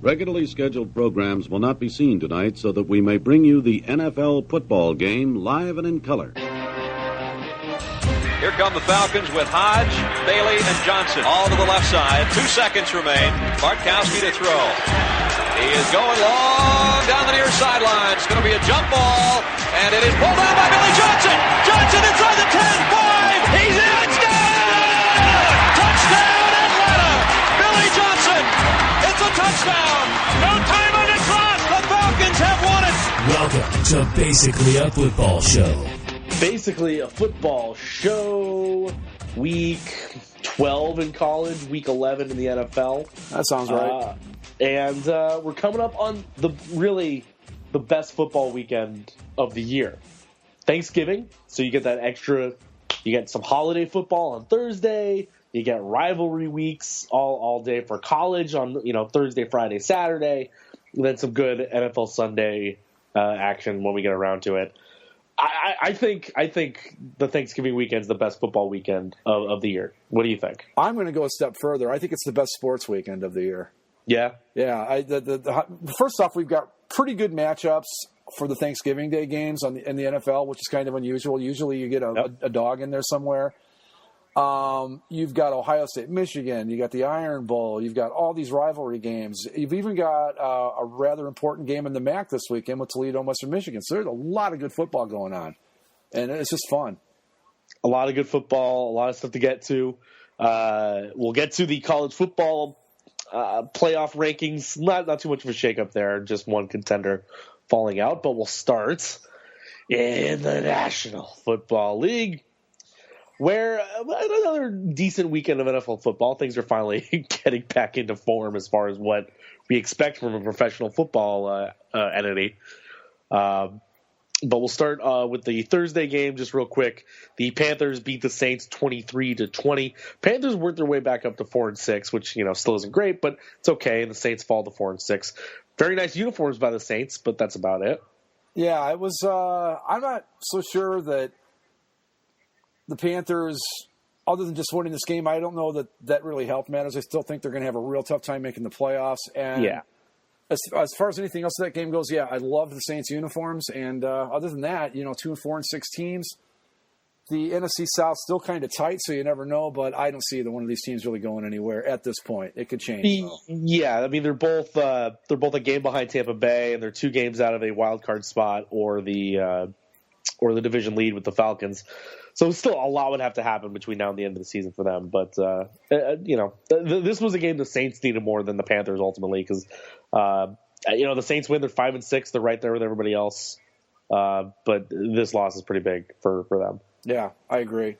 Regularly scheduled programs will not be seen tonight so that we may bring you the NFL football game live and in color. Here come the Falcons with Hodge, Bailey, and Johnson. All to the left side. 2 seconds remain. Bartkowski to throw. He is going long down the near sideline. It's going to be a jump ball, and it is pulled out by Billy Johnson. Johnson inside the 10, 5. He's in. Touchdown! Touchdown, Atlanta! Billy Johnson. It's a touchdown. No time on the clock. The Falcons have won it. Welcome to Basically a Football Show. Basically a football show. Week 12 in college, week 11 in the NFL. That sounds right. And we're coming up on the best football weekend of the year. Thanksgiving, so you get that extra, you get some holiday football on Thursday, you get rivalry weeks all day for college on Thursday, Friday, Saturday, and then some good NFL Sunday action when we get around to it. I think the Thanksgiving weekend is the best football weekend of the year. What do you think? I'm going to go a step further. I think it's the best sports weekend of the year. Yeah? Yeah. First off, we've got pretty good matchups for the Thanksgiving Day games in the NFL, which is kind of unusual. Usually you get a dog in there somewhere. You've got Ohio State, Michigan. You got the Iron Bowl. You've got all these rivalry games. You've even got a rather important game in the MAC this weekend with Toledo and Western Michigan. So there's a lot of good football going on, and it's just fun. A lot of good football, a lot of stuff to get to. We'll get to the college football playoff rankings. Not too much of a shakeup there, just one contender falling out. But we'll start in the National Football League, where another decent weekend of NFL football. Things are finally getting back into form as far as what we expect from a professional football entity. But we'll start with the Thursday game just real quick. The Panthers beat the Saints 23-20. Panthers worked their way back up to 4-6, which still isn't great, but it's okay. And the Saints fall to 4-6. Very nice uniforms by the Saints, but that's about it. Yeah, it was. I'm not so sure that the Panthers, other than just winning this game, I don't know that really helped matters. I still think they're going to have a real tough time making the playoffs. And yeah. As far as anything else that game goes, yeah, I love the Saints uniforms. And other than that, 2-4-6 teams. The NFC South still kind of tight, so you never know. But I don't see either one of these teams really going anywhere at this point. It could change. Yeah, I mean they're both a game behind Tampa Bay, and they're 2 games out of a wild card spot or the division lead with the Falcons. So still a lot would have to happen between now and the end of the season for them. But, this was a game the Saints needed more than the Panthers ultimately because, the Saints win. They're 5-6. They're right there with everybody else. But this loss is pretty big for them. Yeah, I agree.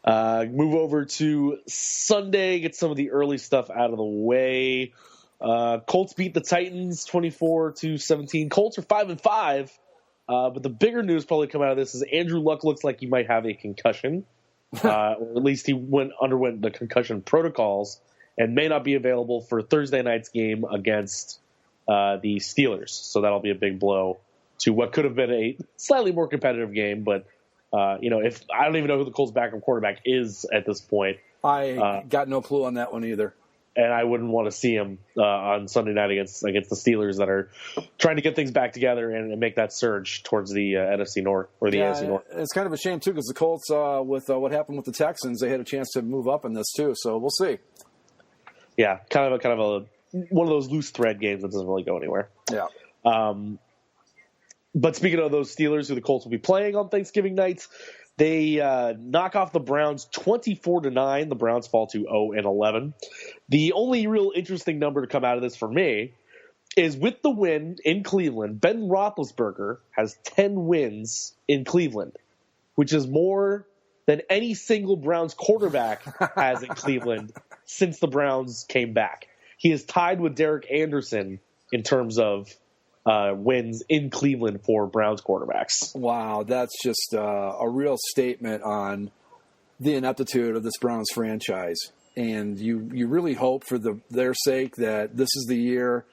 Move over to Sunday, get some of the early stuff out of the way. Colts beat the Titans 24-17. Colts are 5-5. But the bigger news probably come out of this is Andrew Luck looks like he might have a concussion, or at least he underwent the concussion protocols and may not be available for Thursday night's game against the Steelers. So that'll be a big blow to what could have been a slightly more competitive game. But if I don't even know who the Colts' backup quarterback is at this point, I got no clue on that one either. And I wouldn't want to see him on Sunday night against the Steelers that are trying to get things back together and make that surge towards the NFC North or the AFC North. It's kind of a shame too because the Colts, with what happened with the Texans, they had a chance to move up in this too. So we'll see. Yeah, kind of a one of those loose thread games that doesn't really go anywhere. Yeah. But speaking of those Steelers, who the Colts will be playing on Thanksgiving night, they knock off the Browns 24-9. The Browns fall to 0-11. The only real interesting number to come out of this for me is with the win in Cleveland, Ben Roethlisberger has 10 wins in Cleveland, which is more than any single Browns quarterback has in Cleveland since the Browns came back. He is tied with Derek Anderson in terms of wins in Cleveland for Browns quarterbacks. Wow, that's just a real statement on the ineptitude of this Browns franchise. And you really hope for their sake that this is the year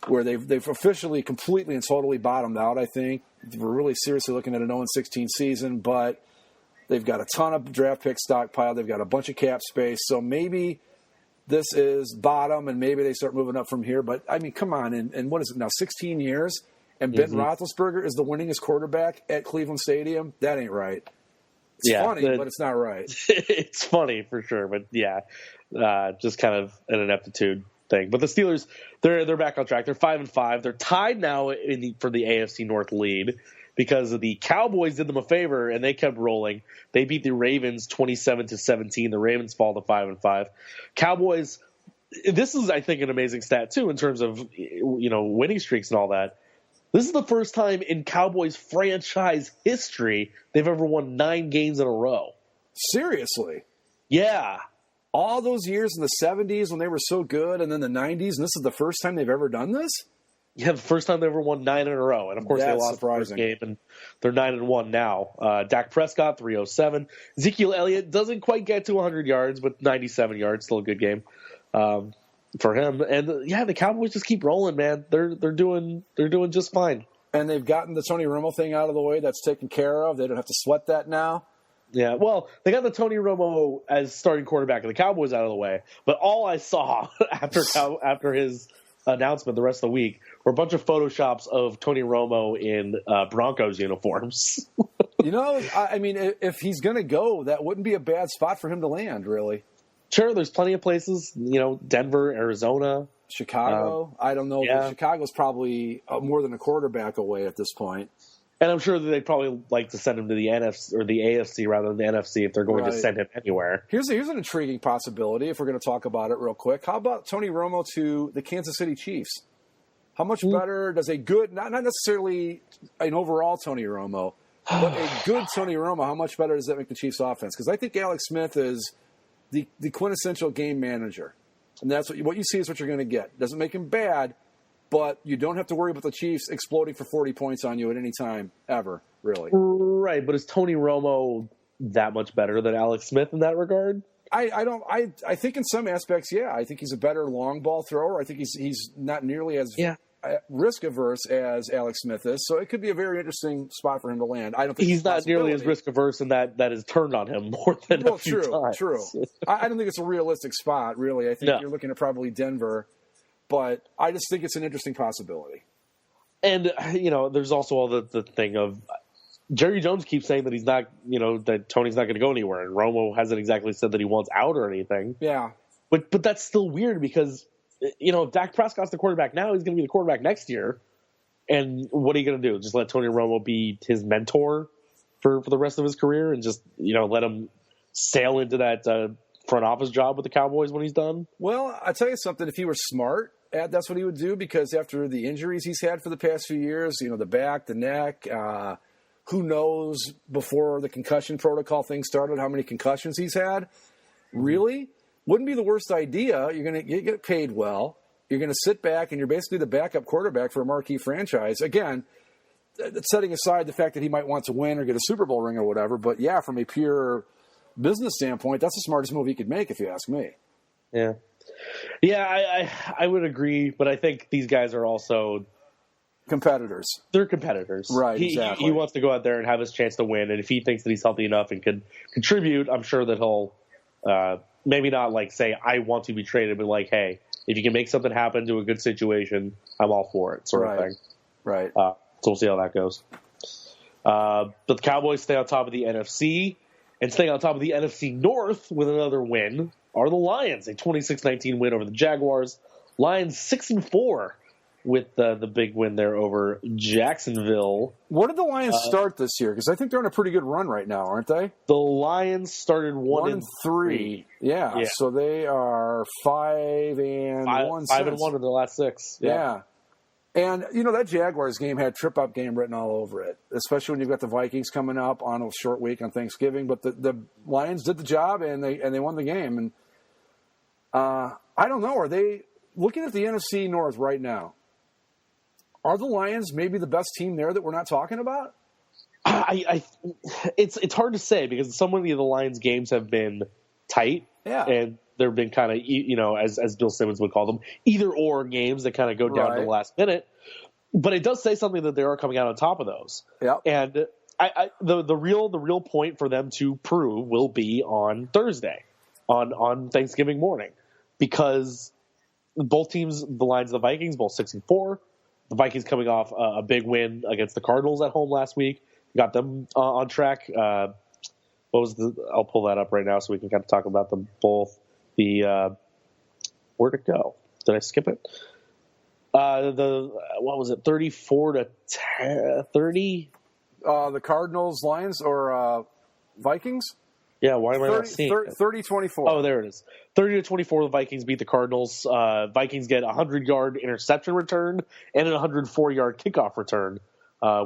where they've officially completely and totally bottomed out, I think. We're really seriously looking at an 0-16 season, but they've got a ton of draft pick stockpile. They've got a bunch of cap space. So maybe this is bottom, and maybe they start moving up from here. But, I mean, come on. And what is it now, 16 years? And Ben Roethlisberger is the winningest quarterback at Cleveland Stadium? That ain't right. It's funny, but it's not right. It's funny for sure, but just kind of an ineptitude thing. But the Steelers, they're back on track. They're 5-5. They're tied now for the AFC North lead because the Cowboys did them a favor and they kept rolling. They beat the Ravens 27-17. The Ravens fall to 5-5. Cowboys. This is, I think, an amazing stat too in terms of winning streaks and all that. This is the first time in Cowboys franchise history they've ever won 9 games in a row. Seriously? Yeah. All those years in the 70s when they were so good, and then the 90s, and this is the first time they've ever done this? Yeah, the first time they ever won 9 in a row. And, of course, they lost the first game, and they're 9-1 now. Dak Prescott, 307. Ezekiel Elliott doesn't quite get to 100 yards, but 97 yards, still a good game. For him, and the Cowboys just keep rolling, man. They're doing just fine. And they've gotten the Tony Romo thing out of the way. That's taken care of. They don't have to sweat that now. Yeah, well, they got the Tony Romo as starting quarterback of the Cowboys out of the way. But all I saw after his announcement the rest of the week were a bunch of photoshops of Tony Romo in Broncos uniforms. I mean, if he's going to go, that wouldn't be a bad spot for him to land, really. Sure, there's plenty of places, Denver, Arizona. Chicago. I don't know. Yeah. Chicago's probably more than a quarterback away at this point. And I'm sure that they'd probably like to send him to the NFC or the AFC rather than the NFC if they're going to send him anywhere. Here's an intriguing possibility if we're going to talk about it real quick. How about Tony Romo to the Kansas City Chiefs? How much better does a good, not necessarily an overall Tony Romo, but a good Tony Romo, how much better does that make the Chiefs offense? Because I think Alex Smith is the quintessential game manager. And that's what you see is what you're going to get. Doesn't make him bad, but you don't have to worry about the Chiefs exploding for 40 points on you at any time, ever, really. Right, but is Tony Romo that much better than Alex Smith in that regard? I think in some aspects, yeah. I think he's a better long ball thrower. I think he's not nearly as risk averse as Alex Smith is. So it could be a very interesting spot for him to land. I don't think he's not nearly as risk averse, and that has turned on him more than a few times. True. I don't think it's a realistic spot, really. I think you're looking at probably Denver, but I just think it's an interesting possibility. And there's also all the thing of Jerry Jones keeps saying that he's not, that Tony's not going to go anywhere, and Romo hasn't exactly said that he wants out or anything. Yeah, but that's still weird because if Dak Prescott's the quarterback now, he's going to be the quarterback next year. And what are you going to do? Just let Tony Romo be his mentor for the rest of his career and just, let him sail into that front office job with the Cowboys when he's done? Well, I'll tell you something. If he were smart, that's what he would do, because after the injuries he's had for the past few years, the back, the neck, who knows before the concussion protocol thing started how many concussions he's had. Really? Wouldn't be the worst idea. You're going to get paid well. You're going to sit back, and you're basically the backup quarterback for a marquee franchise. Again, setting aside the fact that he might want to win or get a Super Bowl ring or whatever. But, yeah, from a pure business standpoint, that's the smartest move he could make, if you ask me. Yeah. Yeah, I would agree, but I think these guys are also competitors. They're competitors. Right, exactly. He wants to go out there and have his chance to win, and if he thinks that he's healthy enough and could contribute, I'm sure that he'll maybe not say, I want to be traded, but hey, if you can make something happen to a good situation, I'm all for it, sort of thing. Right. So we'll see how that goes. But the Cowboys stay on top of the NFC, and staying on top of the NFC North with another win are the Lions, a 26-19 win over the Jaguars. Lions 6-4 with the big win there over Jacksonville. What did the Lions start this year? Because I think they're on a pretty good run right now, aren't they? The Lions started 1-3. Yeah, so they are 5-1. 5-1 in the last 6. Yeah. And, that Jaguars game had trip-up game written all over it, especially when you've got the Vikings coming up on a short week on Thanksgiving. But the Lions did the job, and they won the game. And I don't know. Are they looking at the NFC North right now? Are the Lions maybe the best team there that we're not talking about? It's hard to say because so many of the Lions games have been tight. Yeah. And there have been kind of, as Bill Simmons would call them, either-or games that kind of go down to the last minute. But it does say something that they are coming out on top of those. Yeah. And the real point for them to prove will be on Thursday, on Thanksgiving morning. because both teams, the Lions and the Vikings, both 6-4. The Vikings coming off a big win against the Cardinals at home last week, got them on track. I'll pull that up right now so we can kind of talk about them both. Where'd it go? Did I skip it? What was it? 34-30. The Cardinals, Lions, or Vikings? Yeah, why am I not seeing it? 30-24. Oh, there it is. 30-24, the Vikings beat the Cardinals. Vikings get a 100-yard interception return and a 104-yard kickoff return,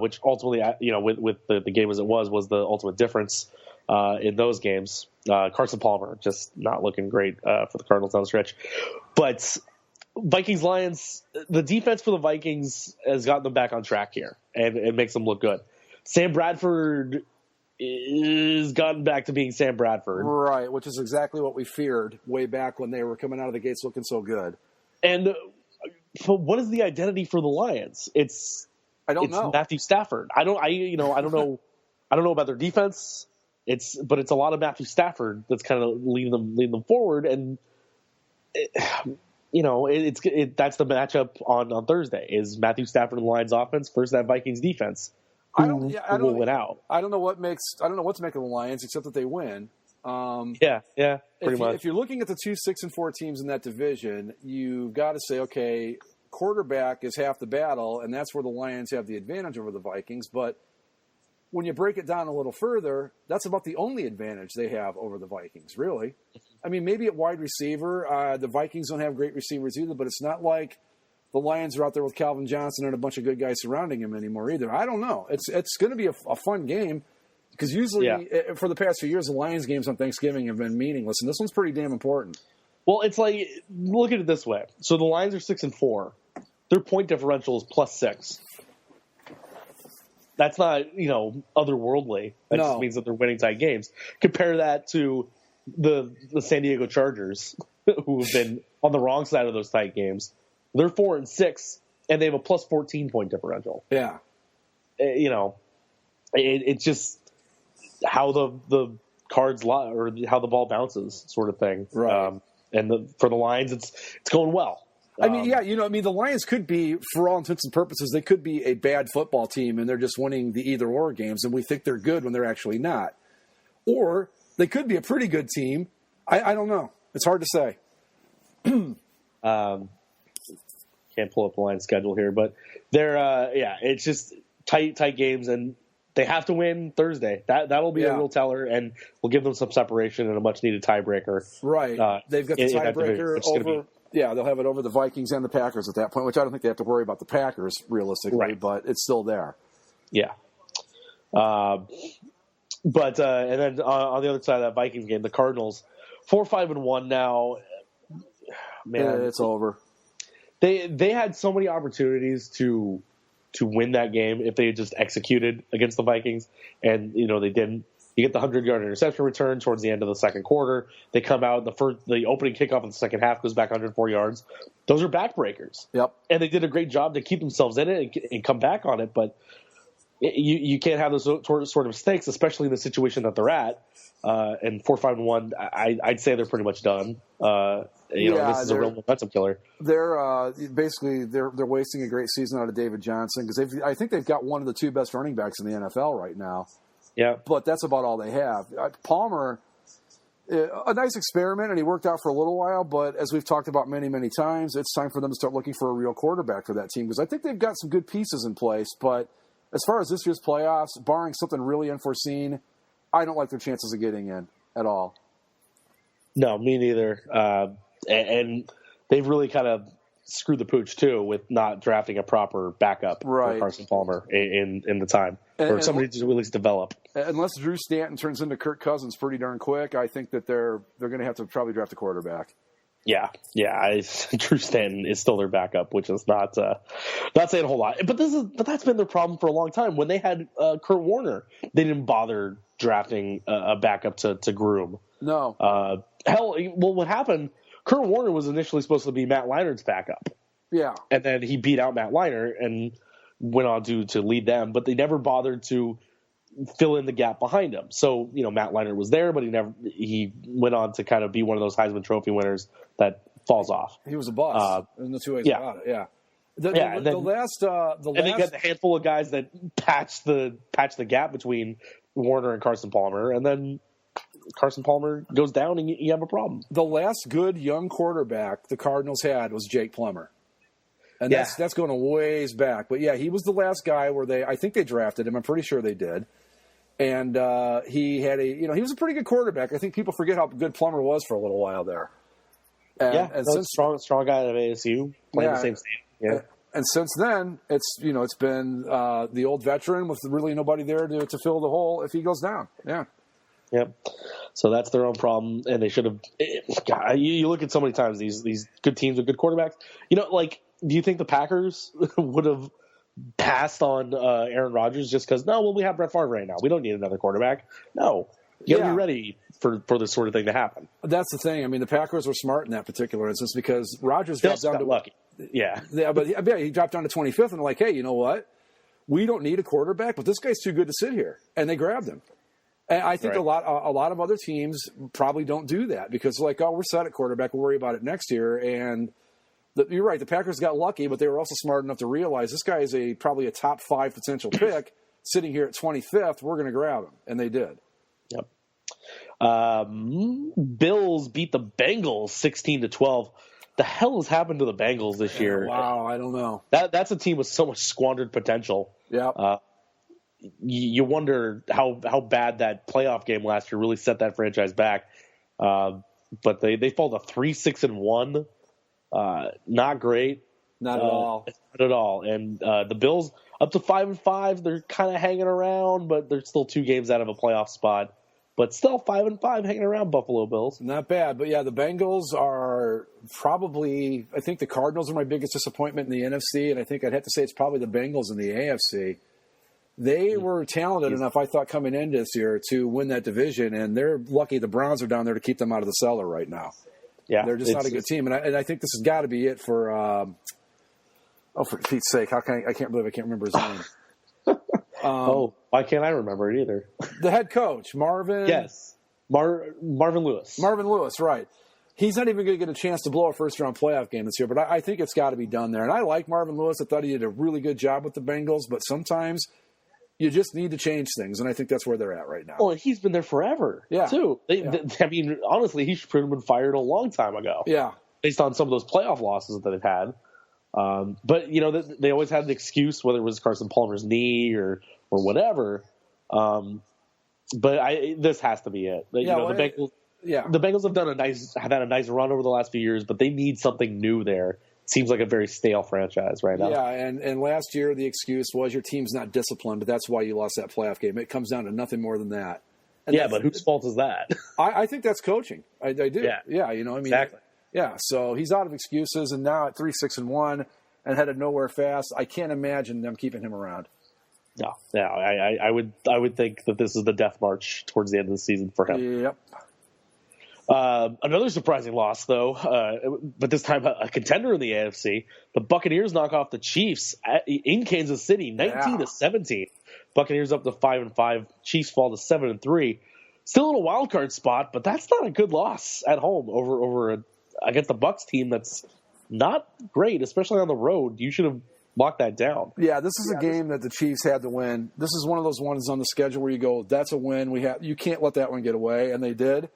which ultimately, with the game as it was the ultimate difference in those games. Carson Palmer just not looking great for the Cardinals down the stretch. But Vikings-Lions, the defense for the Vikings has gotten them back on track here, and it makes them look good. Sam Bradford is gotten back to being Sam Bradford. Right, which is exactly what we feared way back when they were coming out of the gates looking so good. And what is the identity for the Lions? I don't know. Matthew Stafford. I don't know about their defense. It's a lot of Matthew Stafford that's kind of leading them forward, and that's the matchup on Thursday is Matthew Stafford and the Lions offense versus that Vikings defense. Who will win out? I don't know what to make of the Lions except that they win. Pretty much. If you're looking at the 2 6-4 teams in that division, you've got to say, okay, quarterback is half the battle, and that's where the Lions have the advantage over the Vikings. But when you break it down a little further, that's about the only advantage they have over the Vikings, really. I mean, maybe at wide receiver, the Vikings don't have great receivers either, but it's not like the Lions are out there with Calvin Johnson and a bunch of good guys surrounding him anymore either. I don't know. It's going to be a fun game because usually for the past few years, the Lions games on Thanksgiving have been meaningless, and this one's pretty damn important. Well, it's like, look at it this way. So the Lions are 6-4. Their point differential is +6. That's not, otherworldly. That just means that they're winning tight games. Compare that to the San Diego Chargers, who have been on the wrong side of those tight games. They're 4-6, and they have a +14 point differential. Yeah. It's just how the cards lie or how the ball bounces, sort of thing. Right. For the Lions, it's going well. I mean, the Lions could be, for all intents and purposes, they could be a bad football team, and they're just winning the either-or games, and we think they're good when they're actually not. Or they could be a pretty good team. I don't know. It's hard to say. Can't pull up the Lions schedule here, but they're it's just tight games, and they have to win Thursday. That'll be a real teller, and will give them some separation and a much needed tiebreaker. Right, they've got the tiebreaker over. They'll have it over the Vikings and the Packers at that point, which I don't think they have to worry about the Packers realistically, but it's still there. Yeah. And then on the other side of that Vikings game, the Cardinals 4-5-1 now. Man, it's over. They had so many opportunities to win that game if they had just executed against the Vikings, and they didn't. You get the 100-yard interception return towards the end of the second quarter. They come out the opening kickoff in the second half goes back 104 yards. Those are backbreakers. Yep. And they did a great job to keep themselves in it and come back on it, but you can't have those sort of mistakes, especially in the situation that they're at. And 4-5-1, I'd say they're pretty much done. This is a real momentum killer. They're basically wasting a great season out of David Johnson because I think they've got one of the two best running backs in the NFL right now. Yeah, but that's about all they have. Palmer, a nice experiment, and he worked out for a little while. But as we've talked about many, many times, it's time for them to start looking for a real quarterback for that team because I think they've got some good pieces in place. But as far as this year's playoffs, barring something really unforeseen, I don't like their chances of getting in at all. No, me neither. And they've really kind of screwed the pooch too with not drafting a proper backup for Carson Palmer in the time, or somebody to at least develop. Unless Drew Stanton turns into Kirk Cousins pretty darn quick, I think that they're going to have to probably draft a quarterback. Yeah. Drew Stanton is still their backup, which is not saying a whole lot. But that's been their problem for a long time. When they had Kurt Warner, they didn't bother drafting a backup to groom. No. What happened? Kurt Warner was initially supposed to be Matt Leinart's backup. Yeah. And then he beat out Matt Leinart and went on to lead them, but they never bothered to fill in the gap behind him. So, Matt Leinart was there, but he went on to kind of be one of those Heisman Trophy winners that falls off. He was a bust in the 2 ways about it. Yeah. The last and they got the handful of guys that patch the gap between Warner and Carson Palmer, and then Carson Palmer goes down, and you have a problem. The last good young quarterback the Cardinals had was Jake Plummer, and that's going a ways back. But yeah, he was the last guy where I think they drafted him. I'm pretty sure they did, and he had he was a pretty good quarterback. I think people forget how good Plummer was for a little while there. And since strong guy at ASU playing the same team. Yeah. And since then, it's been the old veteran with really nobody there to fill the hole if he goes down. Yeah. Yep. So that's their own problem, and they should have. God, you look at so many times these good teams with good quarterbacks. Do you think the Packers would have passed on Aaron Rodgers just because? No, we have Brett Favre right now. We don't need another quarterback. No. You got to be ready for this sort of thing to happen. That's the thing. I mean, the Packers were smart in that particular instance because Rodgers dropped down to lucky. Yeah, but he dropped down to 25th, and they're like, hey, you know what? We don't need a quarterback, but this guy's too good to sit here, and they grabbed him. And I think a lot of other teams probably don't do that because we're set at quarterback, we'll worry about it next year. And you're right, the Packers got lucky, but they were also smart enough to realize this guy is probably a top 5 potential pick sitting here at 25th. We're going to grab him, and they did. Yep. Bills beat the Bengals 16-12. The hell has happened to the Bengals this year? Wow, I don't know. That's a team with so much squandered potential. Yeah. You wonder how bad that playoff game last year really set that franchise back. But they fall to 3-6-1. Not great. Not at all. Not at all. And the Bills up to 5-5. They're kind of hanging around, but they're still 2 games out of a playoff spot. But still 5-5 hanging around Buffalo Bills. Not bad. But, yeah, the Bengals are probably – I think the Cardinals are my biggest disappointment in the NFC, and I think I'd have to say it's probably the Bengals in the AFC. They were talented enough, I thought, coming in this year to win that division, and they're lucky the Browns are down there to keep them out of the cellar right now. Yeah, they're just not a good team. And I think this has got to be it for for Pete's sake, I can't believe I can't remember his name. Why can't I remember it either? The head coach, Marvin. Yes, Marvin Lewis. Marvin Lewis, right. He's not even going to get a chance to blow a first-round playoff game this year, but I think it's got to be done there. And I like Marvin Lewis. I thought he did a really good job with the Bengals, but sometimes you just need to change things, and I think that's where they're at right now. Well, he's been there forever, too. I mean, honestly, he should have been fired a long time ago. Yeah. Based on some of those playoff losses that they've had. But, they always had the excuse, whether it was Carson Palmer's knee or whatever. But this has to be it. The Bengals have had a nice run over the last few years, but they need something new there. Seems like a very stale franchise right now. Yeah, and last year the excuse was your team's not disciplined, but that's why you lost that playoff game. It comes down to nothing more than that. And but whose fault is that? I think that's coaching. I do. Yeah, exactly. Yeah, so he's out of excuses, and now at 3-6-1 and headed nowhere fast, I can't imagine them keeping him around. No, I would think that this is the death march towards the end of the season for him. Yep. Another surprising loss, though, but this time a contender in the AFC. The Buccaneers knock off the Chiefs in Kansas City, 19-17. Buccaneers up to 5-5. Chiefs fall to 7-3. Still in a wild card spot, but that's not a good loss at home over against the Bucs team that's not great, especially on the road. You should have locked that down. Yeah, this is a game that the Chiefs had to win. This is one of those ones on the schedule where you go, that's a win. You can't let that one get away, and they did.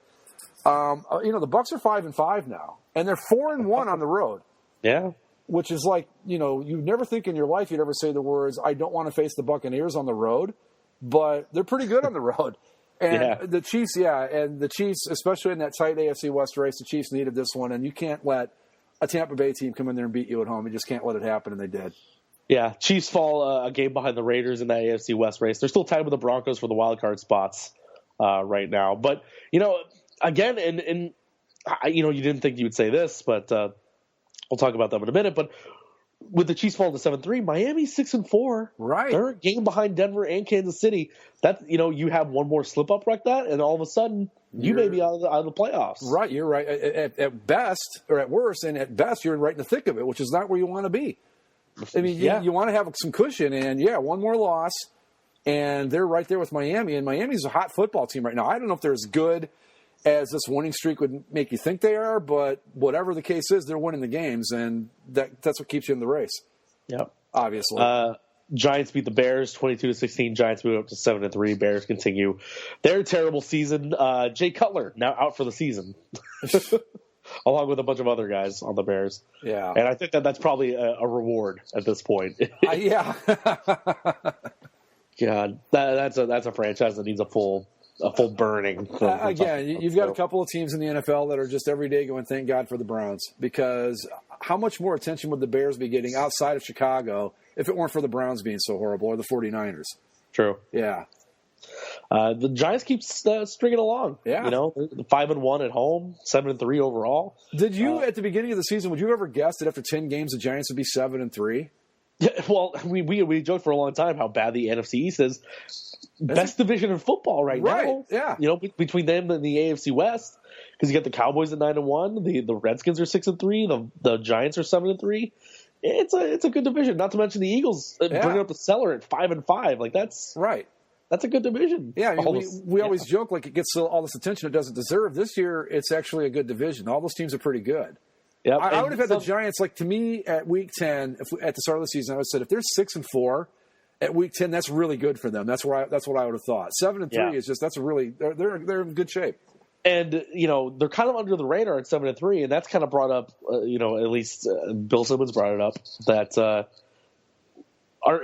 The Bucs are 5-5 now, and they're 4-1 on the road. Yeah, which is like, you never think in your life you'd ever say the words, "I don't want to face the Buccaneers on the road," but they're pretty good on the road. And the Chiefs, especially in that tight AFC West race, the Chiefs needed this one, and you can't let a Tampa Bay team come in there and beat you at home. You just can't let it happen, and they did. Yeah, Chiefs fall a game behind the Raiders in that AFC West race. They're still tied with the Broncos for the wild card spots right now, but again, and you didn't think you would say this, but we'll talk about them in a minute. But with the Chiefs falling to 7-3, Miami's 6-4. Right, they're a game behind Denver and Kansas City. That you have one more slip up like that, and all of a sudden you may be out of the playoffs. Right, you're right. At best, or at worst, and at best, you're right in the thick of it, which is not where you want to be. I mean, you want to have some cushion, and one more loss, and they're right there with Miami. And Miami's a hot football team right now. I don't know if they're as good as this winning streak would make you think they are, but whatever the case is, they're winning the games, and that's what keeps you in the race. Yep. Obviously. Giants beat the Bears 22-16. Giants move up to 7-3. Bears continue their terrible season. Jay Cutler now out for the season, along with a bunch of other guys on the Bears. Yeah, and I think that's probably a reward at this point. Yeah. God, that's a franchise that needs a full burning. Again, you've got a couple of teams in the NFL that are just every day going, thank God for the Browns, because how much more attention would the Bears be getting outside of Chicago if it weren't for the Browns being so horrible, or the 49ers? True. Yeah. The Giants keep stringing along. Yeah. 5-1 at home, 7-3 overall. Did you, at the beginning of the season, would you ever guess that after 10 games, the Giants would be 7-3? Yeah, well, we joked for a long time how bad the NFC East is. Best division in football right now. Yeah. Between them and the AFC West, because you got the Cowboys at 9-1, the Redskins are 6-3, the Giants are 7-3. It's a good division. Not to mention the Eagles bringing up the cellar at 5-5. Like that's right. That's a good division. Yeah, I mean, we always joke like it gets all this attention it doesn't deserve. This year, it's actually a good division. All those teams are pretty good. Yep. I would have had the Giants, like, to me, at Week 10, at the start of the season, I would have said if they're 6-4 at Week 10, that's really good for them. That's what I would have thought. 7-3 is just they're in good shape. And they're kind of under the radar at 7-3, and that's kind of brought up. At least Bill Simmons brought it up that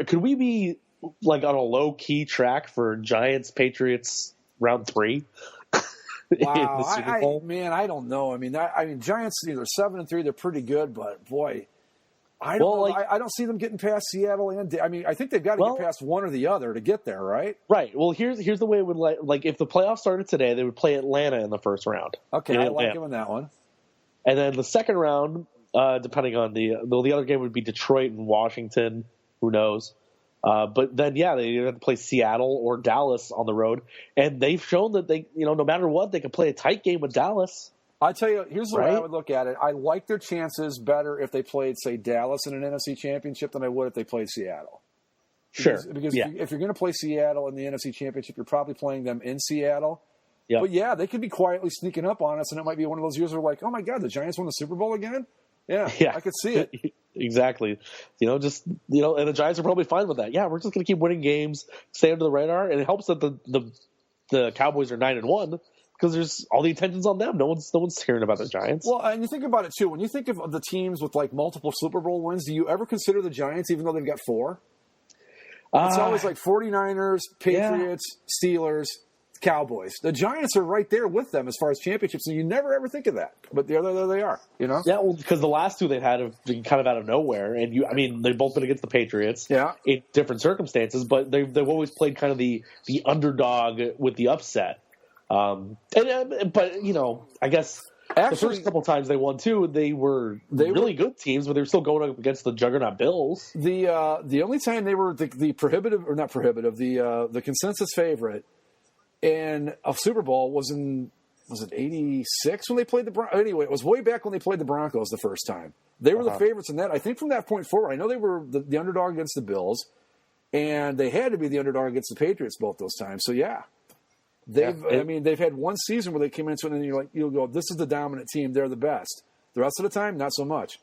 could we be like on a low key track for Giants Patriots round 3? Wow, I don't know. I mean, Giants, they're 7-3. They're pretty good, but boy, I don't know. I don't see them getting past Seattle. I think they've got to get past one or the other to get there, right? Right. Well, here's the way it would like if the playoffs started today, they would play Atlanta in the first round. Okay, I like giving that one. And then the second round, depending on the other game would be Detroit and Washington. Who knows? But then, they either have to play Seattle or Dallas on the road, and they've shown that they, no matter what, they can play a tight game with Dallas. I tell you, here's the way I would look at it. I like their chances better if they played, say, Dallas in an NFC Championship than I would if they played Seattle. Because if you're going to play Seattle in the NFC Championship, you're probably playing them in Seattle. Yep. But they could be quietly sneaking up on us, and it might be one of those years where we're like, oh my God, the Giants won the Super Bowl again? Yeah, I could see it. Exactly. And the Giants are probably fine with that. Yeah, we're just going to keep winning games, stay under the radar, and it helps that the Cowboys are 9-1 because there's all the attention's on them. No one's hearing about the Giants. Well, and you think about it too. When you think of the teams with like multiple Super Bowl wins, do you ever consider the Giants, even though they've got 4? It's always like 49ers, Patriots, Steelers, Cowboys. The Giants are right there with them as far as championships, and you never ever think of that. But there they are, Yeah, well, because the last two they've had have been kind of out of nowhere, and they've both been against the Patriots, in different circumstances, but they've always played kind of the underdog with the upset. I guess actually, the first couple times they won too, they were really good teams, but they were still going up against the juggernaut Bills. The only time they were the prohibitive or not prohibitive, the consensus favorite in a Super Bowl was it 86 when they played the Broncos? Anyway, it was way back when they played the Broncos the first time. They were the favorites in that. I think from that point forward, I know they were the underdog against the Bills, and they had to be the underdog against the Patriots both those times. So they've had one season where they came into it and you'll go, this is the dominant team. They're the best. The rest of the time, not so much.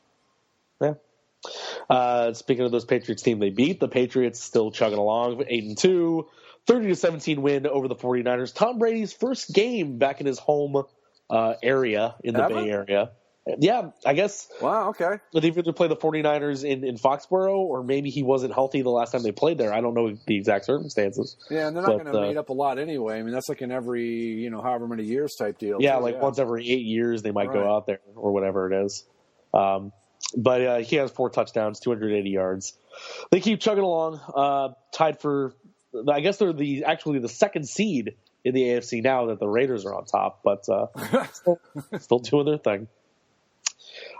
Yeah. Speaking of those Patriots team they beat, the Patriots still chugging along, 8-2. 30-17 win over the 49ers. Tom Brady's first game back in his home area in the Bay Area. Yeah, I guess. Wow, okay. But they either play the 49ers in Foxborough, or maybe he wasn't healthy the last time they played there. I don't know the exact circumstances. Yeah, and they're not going to meet up a lot anyway. I mean, that's like in every, however many years type deal. Yeah, once every 8 years they might go out there or whatever it is. But he has 4 touchdowns, 280 yards. They keep chugging along, tied for – I guess they're actually the second seed in the AFC now that the Raiders are on top, but still doing their thing.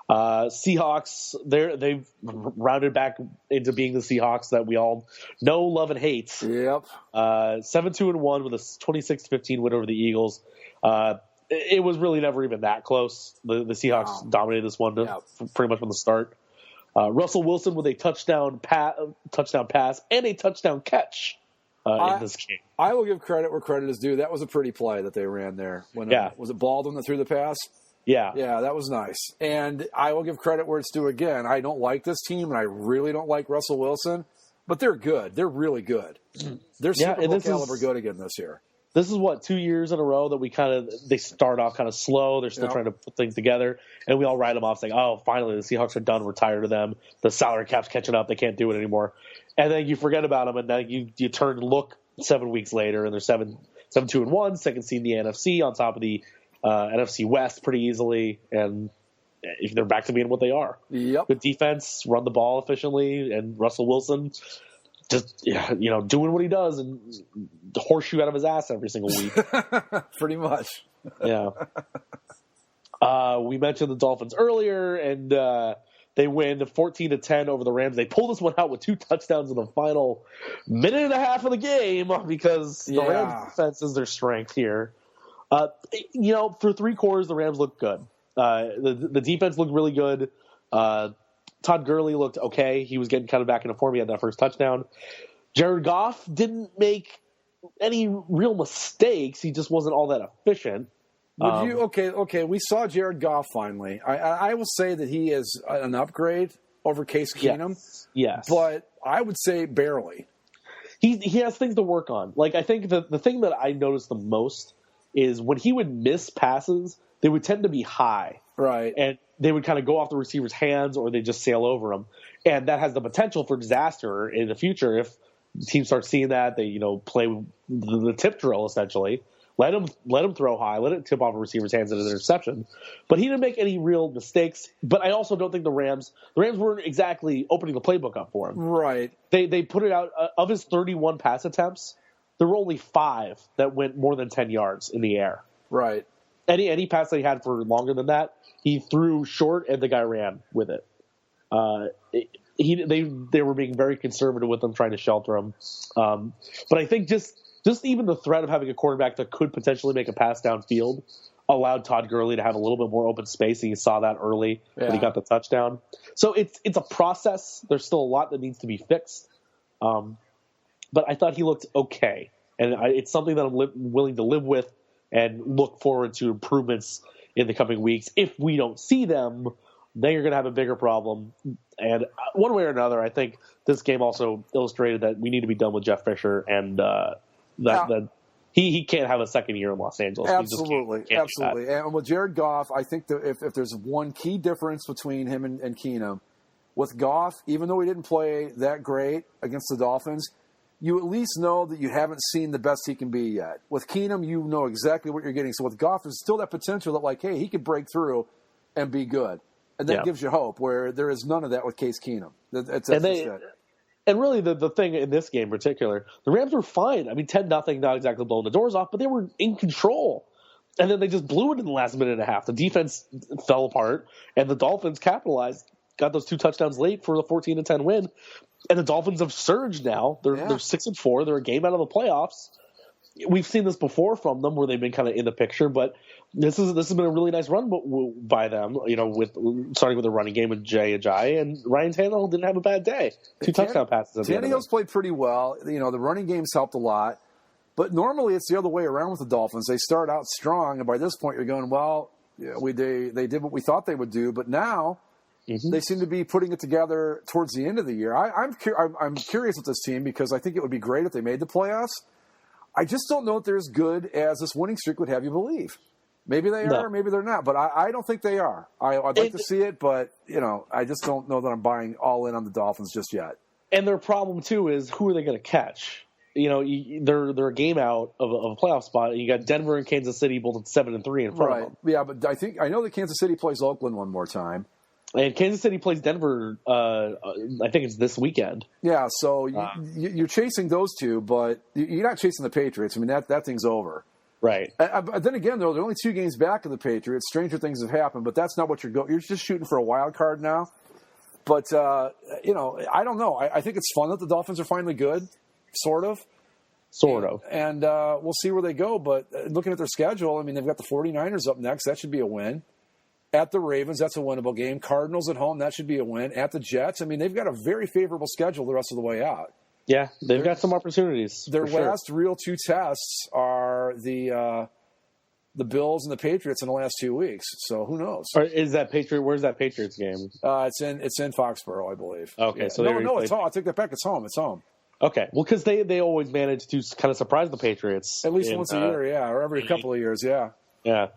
Seahawks, they've rounded back into being the Seahawks that we all know, love, and hate. Yep. 7-2-1 with a 26-15 win over the Eagles. It was really never even that close. The Seahawks dominated this one pretty much from the start. Russell Wilson with a touchdown pass and a touchdown catch in this game. I will give credit where credit is due. That was a pretty play that they ran there. Was it Baldwin that threw the pass? Yeah. Yeah, that was nice. And I will give credit where it's due again. I don't like this team, and I really don't like Russell Wilson, but they're good. They're really good. They're Super Bowl caliber good again this year. This is 2 years in a row that they start off kind of slow. They're still trying to put things together, and we all write them off saying, "Oh, finally the Seahawks are done. We're tired of them. The salary cap's catching up. They can't do it anymore." And then you forget about them, and then you turn and look 7 weeks later, and they're 7-2-1, second seed in the NFC, on top of the NFC West pretty easily, and if they're back to being what they are. Yep. Good defense, run the ball efficiently, and Russell Wilson just doing what he does and the horseshoe out of his ass every single week. Pretty much. Yeah. We mentioned the Dolphins earlier, and they win 14-10 over the Rams. They pulled this one out with 2 touchdowns in the final minute and a half of the game because the Rams defense is their strength here. Through 3 quarters, the Rams looked good. The defense looked really good. Todd Gurley looked okay. He was getting kind of back into form. He had that first touchdown. Jared Goff didn't make any real mistakes. He just wasn't all that efficient. Okay. We saw Jared Goff finally. I will say that he is an upgrade over Case Keenum. Yes. But I would say barely. He has things to work on. Like, I think the thing that I noticed the most is when he would miss passes, they would tend to be high. Right. And they would kind of go off the receiver's hands or they just sail over him. And that has the potential for disaster in the future if teams start seeing that. They, play the tip drill, essentially. Let him throw high. Let it tip off a receiver's hands at an interception. But he didn't make any real mistakes. But I also don't think the Rams weren't exactly opening the playbook up for him. Right. They put it out. Of his 31 pass attempts, there were only 5 that went more than 10 yards in the air. Right. Any pass that he had for longer than that, he threw short and the guy ran with it. They were being very conservative with him, trying to shelter him. But I think just even the threat of having a quarterback that could potentially make a pass downfield allowed Todd Gurley to have a little bit more open space, and you saw that early when he got the touchdown. So it's a process. There's still a lot that needs to be fixed. But I thought he looked okay, and it's something that I'm willing to live with and look forward to improvements in the coming weeks. If we don't see them, then you're going to have a bigger problem. And one way or another, I think this game also illustrated that we need to be done with Jeff Fisher and that he can't have a second year in Los Angeles. Absolutely. And with Jared Goff, I think that if there's one key difference between him and Keenum, with Goff, even though he didn't play that great against the Dolphins, you at least know that you haven't seen the best he can be yet. With Keenum, you know exactly what you're getting. So with Goff, there's still that potential that, like, hey, he could break through and be good. And that gives you hope, where there is none of that with Case Keenum. And really, the thing in this game in particular, the Rams were fine. I mean, 10-0, not exactly blowing the doors off, but they were in control. And then they just blew it in the last minute and a half. The defense fell apart, and the Dolphins capitalized, got those 2 touchdowns late for the 14-10 win. And the Dolphins have surged now. They're 6-4. They're a game out of the playoffs. We've seen this before from them, where they've been kind of in the picture, but this has been a really nice run by them. With starting with the running game with Jay Ajayi, and Ryan Tannehill didn't have a bad day. 2 touchdown passes. Tannehill's played pretty well. The running game's helped a lot, but normally it's the other way around with the Dolphins. They start out strong, and by this point you're going, well, they did what we thought they would do, but now. Mm-hmm. They seem to be putting it together towards the end of the year. I'm curious with this team because I think it would be great if they made the playoffs. I just don't know if they're as good as this winning streak would have you believe. Maybe they are, maybe they're not. But I don't think they are. I'd like to see it, but I just don't know that I'm buying all in on the Dolphins just yet. And their problem too is, who are they going to catch? They're a game out of a playoff spot. You got Denver and Kansas City both at 7-3 in front of them. Yeah, but I know that Kansas City plays Oakland one more time. And Kansas City plays Denver, I think it's this weekend. Yeah, so you're chasing those two, but you're not chasing the Patriots. I mean, that thing's over. Right. Then again, though, they're only 2 games back of the Patriots. Stranger things have happened, but that's not what you're going. You're just shooting for a wild card now. But, I don't know. I think it's fun that the Dolphins are finally good, sort of. And we'll see where they go. But looking at their schedule, I mean, they've got the 49ers up next. That should be a win. At the Ravens, that's a winnable game. Cardinals at home, that should be a win. At the Jets, I mean, they've got a very favorable schedule the rest of the way out. Yeah, they've got some opportunities. Their for last real 2 tests are the Bills and the Patriots in the last 2 weeks. So who knows? Or is that Patriot? Where's that Patriots game? It's in Foxborough, I believe. Okay, yeah. so it's home. I take that back. It's home. It's home. Okay, well, because they always manage to kind of surprise the Patriots at least once a year, yeah, or every couple of years, yeah. Yeah,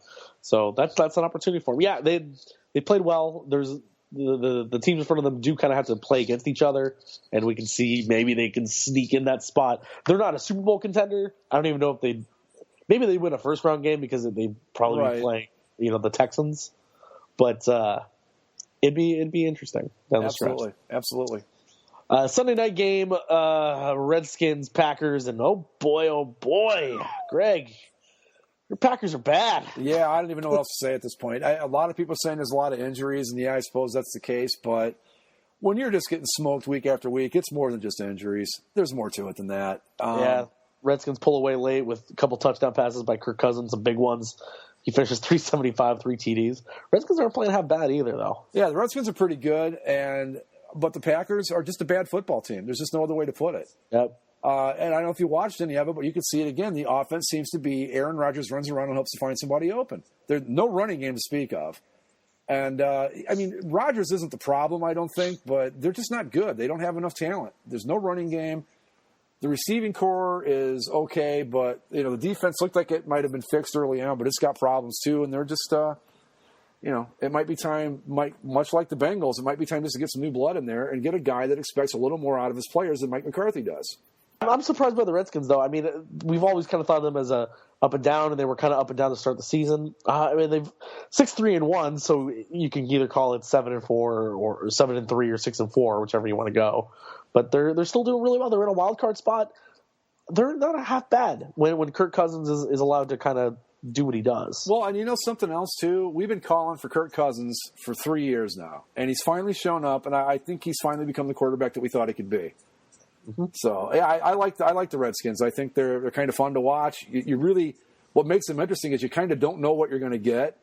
so that's an opportunity for them. Yeah, they played well. There's the teams in front of them do kind of have to play against each other, and we can see maybe they can sneak in that spot. They're not a Super Bowl contender. I don't even know if maybe they win a first round game because they probably be playing the Texans, but it'd be interesting down the stretch. Absolutely. Sunday night game, Redskins, Packers, and oh boy, Greg, your Packers are bad. Yeah, I don't even know what else to say at this point. A lot of people are saying there's a lot of injuries, and yeah, I suppose that's the case, but when you're just getting smoked week after week, it's more than just injuries. There's more to it than that. Yeah, Redskins pull away late with a couple touchdown passes by Kirk Cousins, some big ones. He finishes 375, 3 TDs. Redskins aren't playing half bad either, though. Yeah, the Redskins are pretty good, but the Packers are just a bad football team. There's just no other way to put it. Yep. And I don't know if you watched any of it, but you can see it again. The offense seems to be Aaron Rodgers runs around and hopes to find somebody open. There's no running game to speak of. And, Rodgers isn't the problem, I don't think, but they're just not good. They don't have enough talent. There's no running game. The receiving core is okay, but, the defense looked like it might have been fixed early on, but it's got problems too, and they're just it might be time, much like the Bengals, it might be time just to get some new blood in there and get a guy that expects a little more out of his players than Mike McCarthy does. I'm surprised by the Redskins, though. I mean, we've always kind of thought of them as a up and down, and they were kind of up and down to start the season. They've 6-3-1, so you can either call it 7-4 or 7-3 or 6-4, whichever you want to go. But they're still doing really well. They're in a wild card spot. They're not half bad when Kirk Cousins is allowed to kind of do what he does. Well, and something else, too? We've been calling for Kirk Cousins for 3 years now, and he's finally shown up, and I think he's finally become the quarterback that we thought he could be. Mm-hmm. So, yeah, I like the Redskins. I think they're kind of fun to watch. You really – what makes them interesting is you kind of don't know what you're going to get.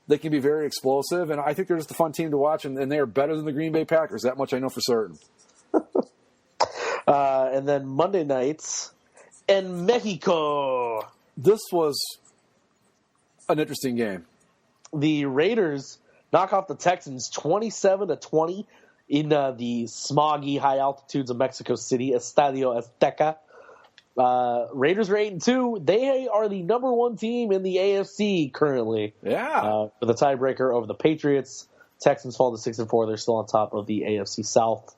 They can be very explosive, and I think they're just a fun team to watch, and they are better than the Green Bay Packers. That much I know for certain. And then Monday nights in Mexico. This was an interesting game. The Raiders knock off the Texans 27-20 in the smoggy high altitudes of Mexico City, Estadio Azteca. Raiders are 8-2. They are the number 1 team in the AFC currently. Yeah. With a tiebreaker over the Patriots. Texans fall to 6-4. They're still on top of the AFC South.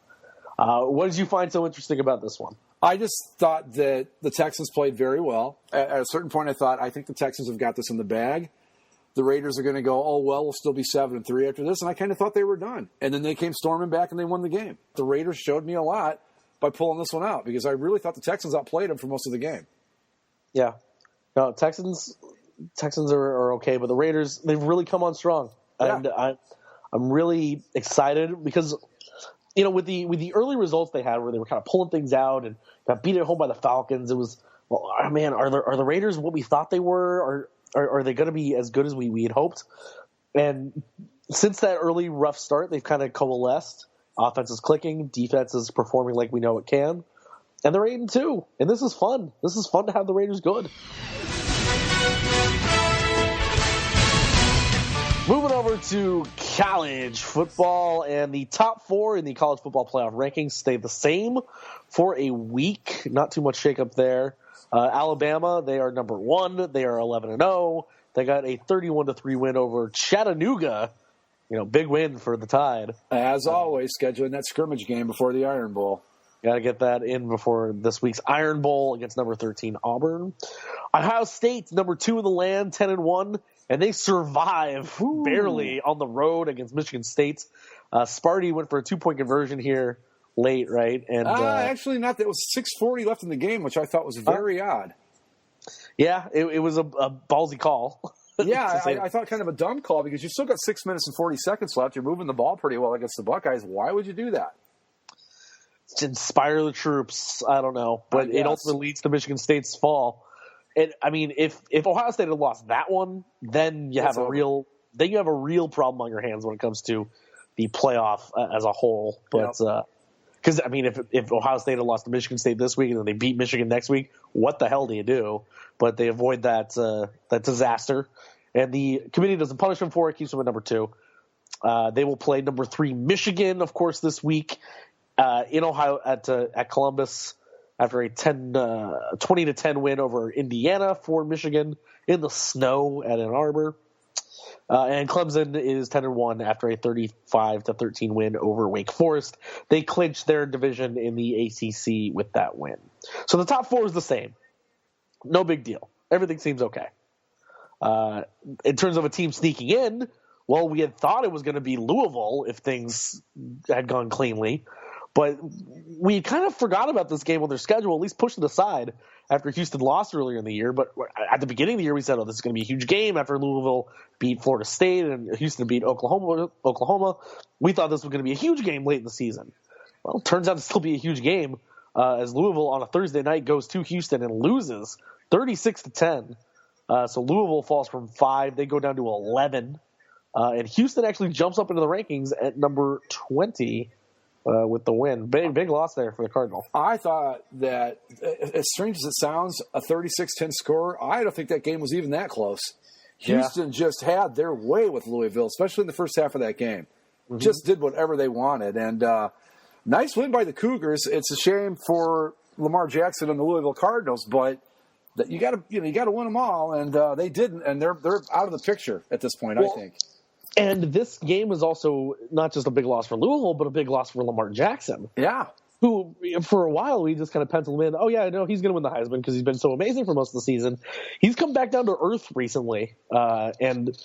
What did you find so interesting about this one? I just thought that the Texans played very well. At a certain point, I think the Texans have got this in the bag. The Raiders are going to go, we'll still be 7-3 after this, and I kind of thought they were done. And then they came storming back and they won the game. The Raiders showed me a lot by pulling this one out because I really thought the Texans outplayed them for most of the game. Yeah. No, Texans are okay, but the Raiders, they've really come on strong. Yeah. And I'm really excited because with the early results they had where they were kind of pulling things out and got beat at home by the Falcons, it was, are the Raiders what we thought they were? Or are they going to be as good as we had hoped? And since that early rough start, they've kind of coalesced. Offense is clicking, defense is performing like we know it can, and they're 8-2. And this is fun. This is fun to have the Raiders good. Moving over to college football, and the top 4 in the college football playoff rankings stayed the same for a week. Not too much shakeup there. Alabama, they are number 1. They are 11-0. They got a 31-3 win over Chattanooga. Big win for the Tide. As always, scheduling that scrimmage game before the Iron Bowl. Got to get that in before this week's Iron Bowl against number 13 Auburn. Ohio State, number 2 in the land, 10-1, and they survive barely on the road against Michigan State. Sparty went for a 2-point conversion here late, right? And actually not. There was 6:40 left in the game, which I thought was very odd. Yeah, it was a ballsy call. Yeah, I thought kind of a dumb call because you still got 6 minutes and 40 seconds left. You're moving the ball pretty well against the Buckeyes. Why would you do that? To inspire the troops, I don't know, but it ultimately leads to Michigan State's fall. And I mean, if Ohio State had lost that one, then you have a real problem on your hands when it comes to the playoff as a whole. But Because, I mean, if Ohio State had lost to Michigan State this week and then they beat Michigan next week, what the hell do you do? But they avoid that disaster. And the committee doesn't punish them for it, keeps them at number 2. They will play number 3 Michigan, of course, this week in Ohio at Columbus after a 20-10 win over Indiana for Michigan in the snow at Ann Arbor. And Clemson is 10-1 after a 35-13 win over Wake Forest. They clinched their division in the ACC with that win. So the top 4 is the same. No big deal. Everything seems okay. In terms of a team sneaking in, well, we had thought it was going to be Louisville if things had gone cleanly. But we kind of forgot about this game on their schedule, at least pushed it aside after Houston lost earlier in the year. But at the beginning of the year, we said, oh, this is going to be a huge game after Louisville beat Florida State and Houston beat Oklahoma. We thought this was going to be a huge game late in the season. Well, it turns out to still be a huge game as Louisville on a Thursday night goes to Houston and loses 36-10. So Louisville falls from 5. They go down to 11. And Houston actually jumps up into the rankings at number 20. With the win. Big loss there for the Cardinals. I thought that, as strange as it sounds, a 36-10 score, I don't think that game was even that close. Houston just had their way with Louisville, especially in the first half of that game. Mm-hmm. Just did whatever they wanted. And nice win by the Cougars. It's a shame for Lamar Jackson and the Louisville Cardinals, but you got to win them all, and they didn't, and they're out of the picture at this point, I think. And this game was also not just a big loss for Louisville, but a big loss for Lamar Jackson. Yeah. Who, for a while, we just kind of penciled him in. Oh, yeah, no, he's going to win the Heisman because he's been so amazing for most of the season. He's come back down to earth recently. And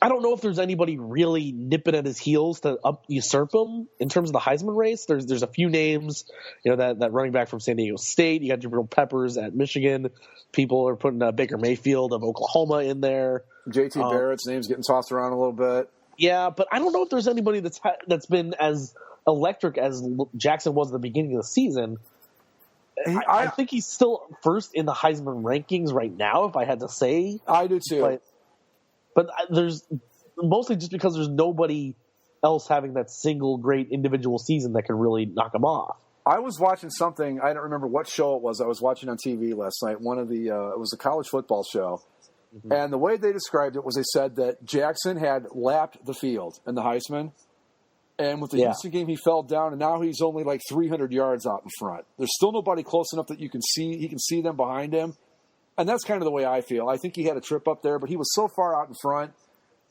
I don't know if there's anybody really nipping at his heels to usurp him in terms of the Heisman race. There's a few names, that running back from San Diego State. You got Jabril Peppers at Michigan. People are putting Baker Mayfield of Oklahoma in there. J.T. Barrett's name's getting tossed around a little bit. Yeah, but I don't know if there's anybody that's been as electric as Jackson was at the beginning of the season. I think he's still first in the Heisman rankings right now, if I had to say. I do too. But there's mostly just because there's nobody else having that single great individual season that can really knock him off. I was watching something. I don't remember what show it was. I was watching on TV last night. It was a college football show. Mm-hmm. And the way they described it was they said that Jackson had lapped the field in the Heisman. And with the Houston game, he fell down, and now he's only like 300 yards out in front. There's still nobody close enough that he can see them behind him. And that's kind of the way I feel. I think he had a trip up there, but he was so far out in front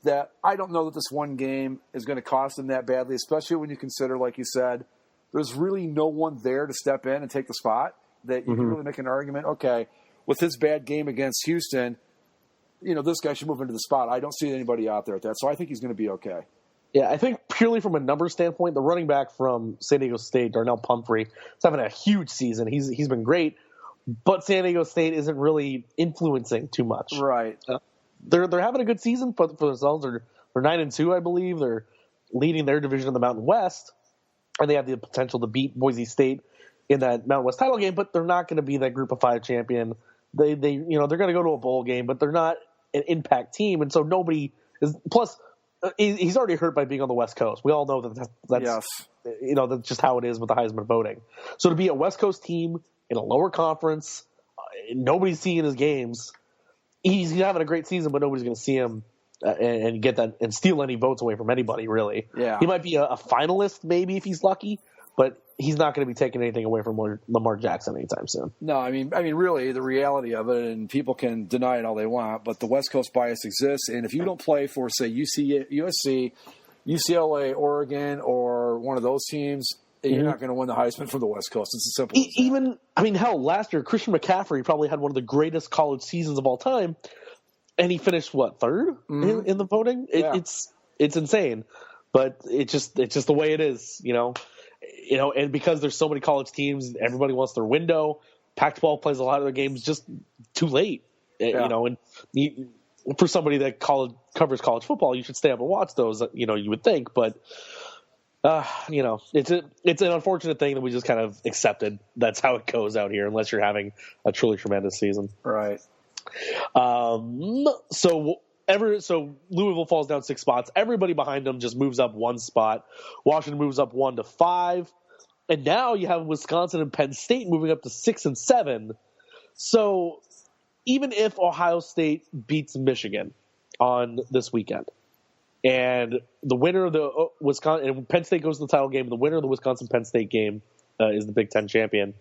that I don't know that this one game is going to cost him that badly, especially when you consider, like you said, there's really no one there to step in and take the spot that you can really make an argument, okay, with his bad game against Houston, this guy should move into the spot. I don't see anybody out there at that, so I think he's going to be okay. Yeah, I think purely from a numbers standpoint, the running back from San Diego State, Darnell Pumphrey, is having a huge season. He's been great, but San Diego State isn't really influencing too much. Right. They're having a good season for themselves. They're 9-2, I believe. They're leading their division in the Mountain West, and they have the potential to beat Boise State in that Mountain West title game. But they're not going to be that Group of 5 champion. They're going to go to a bowl game, but they're not an impact team, and so nobody is. Plus, he's already hurt by being on the West Coast. We all know that's that's just how it is with the Heisman voting. So to be a West Coast team in a lower conference, nobody's seeing his games. He's having a great season, but nobody's going to see him and get that and steal any votes away from anybody. Really, he might be a finalist maybe if he's lucky, but he's not going to be taking anything away from Lamar Jackson anytime soon. No, I mean, really, the reality of it, and people can deny it all they want, but the West Coast bias exists, and if you don't play for, say, USC, UCLA, Oregon, or one of those teams, you're not going to win the Heisman from the West Coast. It's as simple as that. Hell, last year, Christian McCaffrey probably had one of the greatest college seasons of all time, and he finished, third in the voting? It's insane, but it's just the way it is, and because there's so many college teams, everybody wants their window. Pac-12 plays a lot of their games just too late, and for somebody that covers college football, you should stay up and watch those, you would think. But, it's an unfortunate thing that we just kind of accepted. That's how it goes out here unless you're having a truly tremendous season. Right. So Louisville falls down 6 spots. Everybody behind them just moves up 1 spot. Washington moves up 1 to 5. And now you have Wisconsin and Penn State moving up to 6 and 7. So even if Ohio State beats Michigan on this weekend, and the winner of the Wisconsin and Penn State goes to the title game, and the winner of the Wisconsin-Penn State game is the Big Ten champion.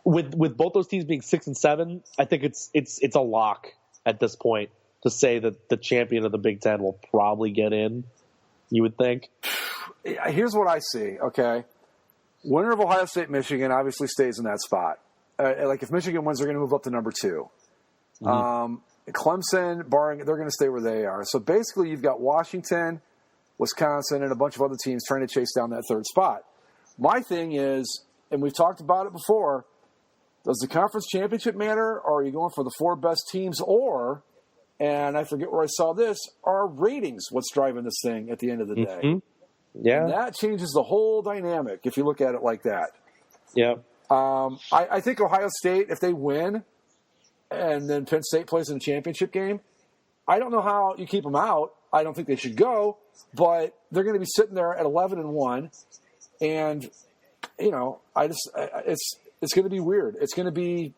With both those teams being 6 and 7, I think it's a lock at this point to say that the champion of the Big Ten will probably get in. You would think. Here's what I see. Okay, winner of Ohio State Michigan obviously stays in that spot. Like if Michigan wins, they're going to move up to number 2. Mm-hmm. Clemson, barring, they're going to stay where they are. So basically, you've got Washington, Wisconsin, and a bunch of other teams trying to chase down that 3rd spot. My thing is, and we've talked about it before, does the conference championship matter, or are you going for the 4 best teams, or, and I forget where I saw this, are ratings what's driving this thing at the end of the day? Mm-hmm. Yeah. And that changes the whole dynamic if you look at it like that. Yeah. I think Ohio State, if they win, and then Penn State plays in the championship game, I don't know how you keep them out. I don't think they should go, but they're going to be sitting there at 11-1, and it's going to be weird. It's going to be,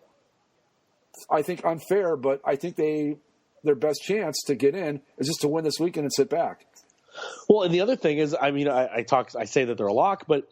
I think, unfair, but I think their best chance to get in is just to win this weekend and sit back. Well, and the other thing is, I mean, I say that they're a lock, but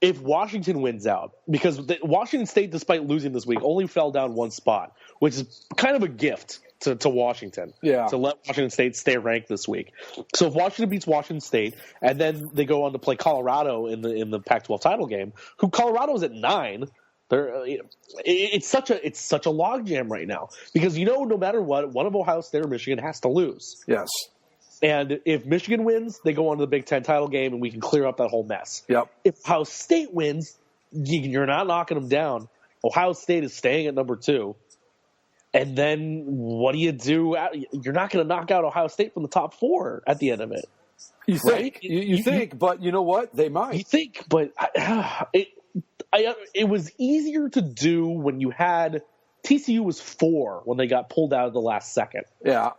if Washington wins out, because Washington State, despite losing this week, only fell down 1 spot, which is kind of a gift to Washington. Yeah. To let Washington State stay ranked this week. So if Washington beats Washington State, and then they go on to play Colorado in the Pac-12 title game, who Colorado is at 9. It's such a logjam right now because no matter what, one of Ohio State or Michigan has to lose. Yes. And if Michigan wins, they go on to the Big Ten title game, and we can clear up that whole mess. Yep. If Ohio State wins, you're not knocking them down. Ohio State is staying at number 2. And then what do you do? You're not going to knock out Ohio State from the top 4 at the end of it. You think? Right? You think, but you know what? They might. You think, but it was easier to do when you had TCU was 4 when they got pulled out of the last second. Yeah.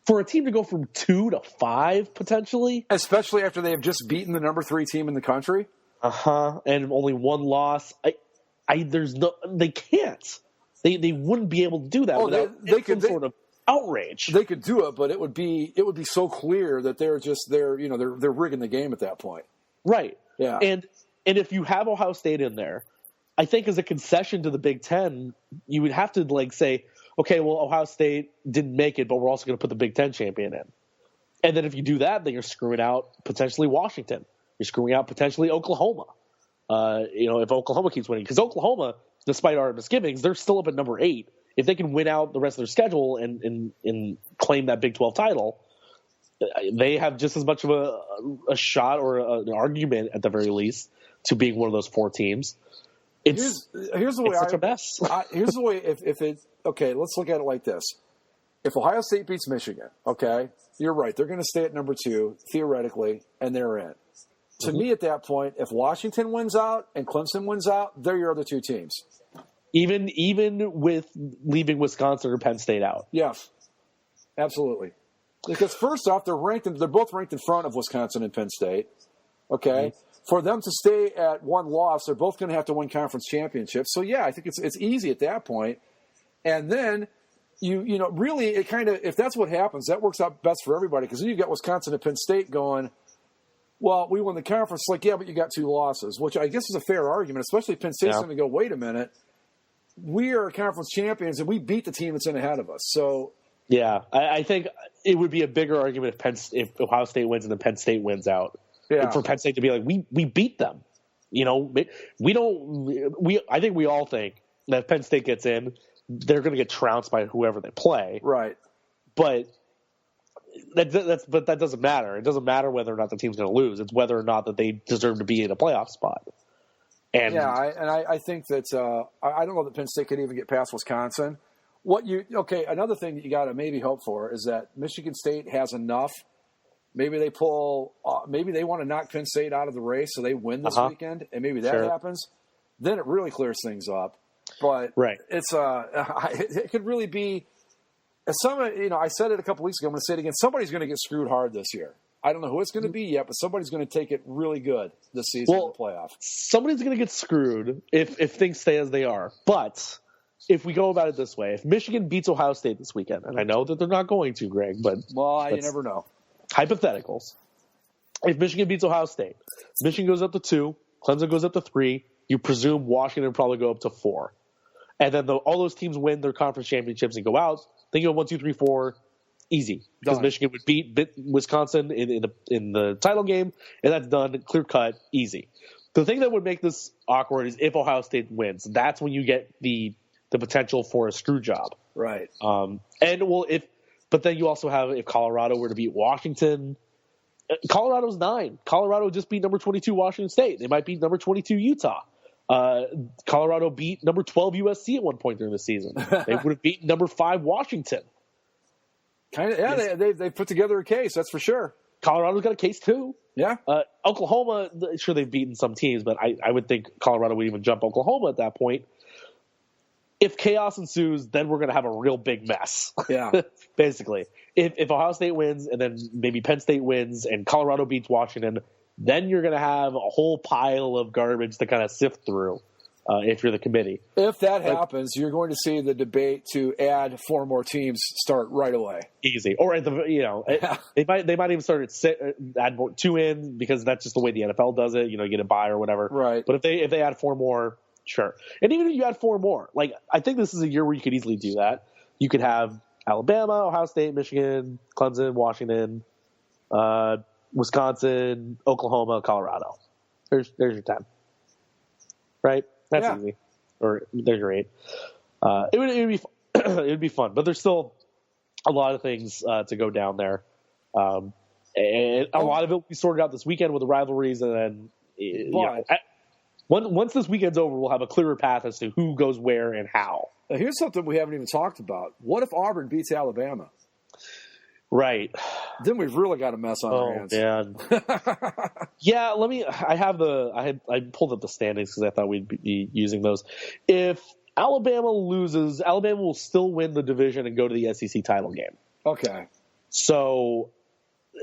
For a team to go from 2 to 5 potentially, especially after they have just beaten the number 3 team in the country, and only 1 loss. They can't. They wouldn't be able to do that without some sort of outrage. They could do it, but it would be so clear that they're rigging the game at that point. Right. Yeah. And if you have Ohio State in there, I think as a concession to the Big Ten, you would have to say, okay, well, Ohio State didn't make it, but we're also going to put the Big Ten champion in. And then if you do that, then you're screwing out potentially Washington. You're screwing out potentially Oklahoma. If Oklahoma keeps winning. Because Oklahoma, despite our misgivings, they're still up at number 8. If they can win out the rest of their schedule and claim that Big 12 title, they have just as much of a shot or an argument, at the very least, to being one of those 4 teams. Here's the way such a mess. Here's the way if it okay, let's look at it like this. If Ohio State beats Michigan, okay, you're right. They're going to stay at number 2 theoretically, and they're in. To me, at that point, if Washington wins out and Clemson wins out, they're your other 2 teams. Even with leaving Wisconsin or Penn State out. Yes, absolutely. Because first off, they're both ranked in front of Wisconsin and Penn State. Okay. Mm-hmm. For them to stay at 1 loss, they're both going to have to win conference championships. So yeah, I think it's easy at that point. And then you really it kind of, if that's what happens, that works out best for everybody because then you've got Wisconsin and Penn State going, well, we won the conference. Like, yeah, but you got 2 losses, which I guess is a fair argument, especially if Penn State's going to go, wait a minute, we are conference champions and we beat the team that's in ahead of us. So yeah, I think it would be a bigger argument if Ohio State wins and then Penn State wins out. Yeah. And for Penn State to be like, we beat them. I think we all think that if Penn State gets in, they're going to get trounced by whoever they play. Right. But that doesn't matter. It doesn't matter whether or not the team's going to lose. It's whether or not that they deserve to be in a playoff spot. And I think that I don't know that Penn State could even get past Wisconsin. Another thing that you got to maybe hope for is that Michigan State has enough. Maybe they pull. Maybe they want to knock Penn State out of the race, so they win this weekend, and maybe that happens. Then it really clears things up. But it's it could really be. I said it a couple weeks ago. I'm going to say it again. Somebody's going to get screwed hard this year. I don't know who it's going to be yet, but somebody's going to take it really good this season in the playoff. Somebody's going to get screwed if things stay as they are. But if we go about it this way, if Michigan beats Ohio State this weekend, and I know that they're not going to, Greg, but you never know. Hypotheticals. If Michigan beats Ohio State, Michigan goes up to 2, Clemson goes up to 3, you presume Washington will probably go up to 4. And then all those teams win their conference championships and go out. Then you go 1, 2, 3, 4, easy. Because Michigan would beat Wisconsin in the title game, and that's done, clear cut, easy. The thing that would make this awkward is if Ohio State wins. That's when you get the potential for a screw job. Right. But then you also have, if Colorado were to beat Washington, Colorado's 9. Colorado just beat number 22 Washington State. They might beat number 22 Utah. Colorado beat number 12 USC at one point during the season. They would have beaten number 5 Washington. Kind of, yeah. They put together a case, that's for sure. Colorado's got a case too. Yeah. Oklahoma, sure they've beaten some teams, but I would think Colorado would even jump Oklahoma at that point. If chaos ensues, then we're going to have a real big mess. Yeah. Basically. If Ohio State wins and then maybe Penn State wins and Colorado beats Washington, then you're going to have a whole pile of garbage to kind of sift through if you're the committee. If that happens, you're going to see the debate to add 4 more teams start right away. Easy. Or at they might even start at add 2 in because that's just the way the NFL does it. You get a bye or whatever. Right. But if they add 4 more, sure. And even if you add 4 more, I think this is a year where you could easily do that. You could have Alabama, Ohio State, Michigan, Clemson, Washington, Wisconsin, Oklahoma, Colorado. There's your 10. Right? That's easy. Or there's your 8. It would be fun, but there's still a lot of things to go down there. And a lot of it will be sorted out this weekend with the rivalries, and then once this weekend's over, we'll have a clearer path as to who goes where and how. Now, here's something we haven't even talked about. What if Auburn beats Alabama? Right. Then we've really got a mess on our hands. Man. Yeah, I pulled up the standings because I thought we'd be using those. If Alabama loses, Alabama will still win the division and go to the SEC title game. Okay. So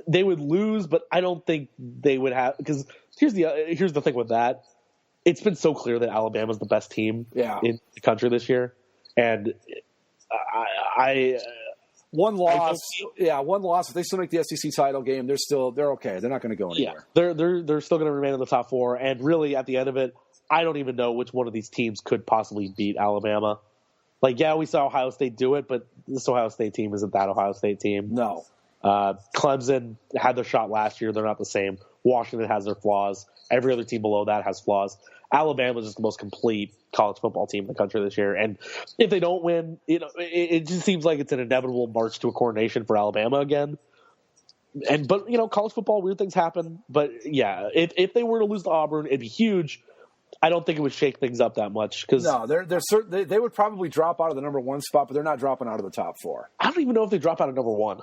they would lose, but I don't think they would have, because here's the thing with that. It's been so clear that Alabama's the best team in the country this year. And one loss. If they still make the SEC title game, they're okay. They're not going to go anywhere. Yeah, they're still going to remain in the top 4. And really, at the end of it, I don't even know which one of these teams could possibly beat Alabama. We saw Ohio State do it, but this Ohio State team isn't that Ohio State team. No. Clemson had their shot last year. They're not the same. Washington has their flaws. Every other team below that has flaws. Alabama is just the most complete college football team in the country this year. And if they don't win, it just seems like it's an inevitable march to a coronation for Alabama again. But college football, weird things happen. But yeah, if they were to lose to Auburn, it'd be huge. I don't think it would shake things up that much. No, they would probably drop out of the number 1 spot, but they're not dropping out of the top 4. I don't even know if they drop out of number 1,